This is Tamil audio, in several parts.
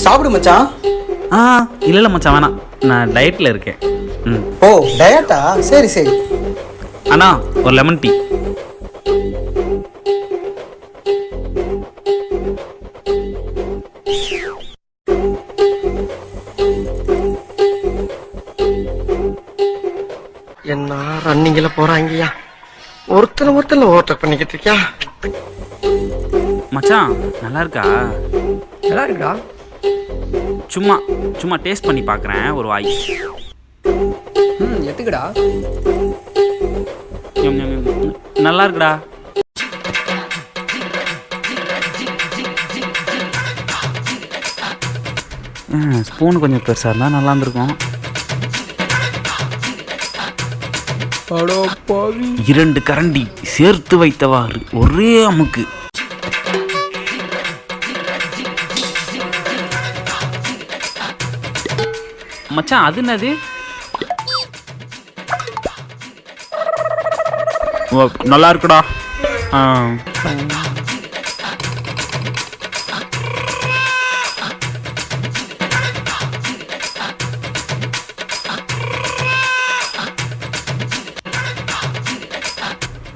சாப்பிடு மச்சான். ஆ இல்லை மச்சான் வேணாம், நான் டயட்டில் இருக்கேன். ம். ஓ டயட்டா? சரி சரி. அண்ணா ஒரு லெமன் டீ. என்ன ரன்னிங்ல போறாங்கய்யா, ஒருத்தர் ஓவர்டேக் பண்ணிக்கிட்டு இருக்கியா? மச்சான் நல்லா இருக்கா? நல்லா இருக்கா? சும்மா சும்மா டேஸ்ட் பண்ணி பார்க்குறேன் ஒரு வாய். எதுக்குடா? நல்லா இருக்குடா. ஸ்பூன் கொஞ்சம் பெருசாக இருந்தால் நல்லா இருந்திருக்கும். 2 கரண்டி சேர்த்து வைத்தவாறு ஒரே அமுக்கு. மச்சான் அது என்னது? நல்லா இருக்குடா.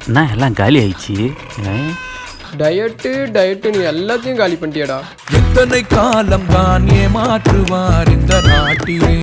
என்ன எல்லாம் காலி ஆயிடுச்சு. டயட்டு நீ எல்லாத்தையும் காலி பண்ணிட்டியாடா. எத்தனை காலம் தான் ஏமாற்றுவார் இந்த நாட்டிலே.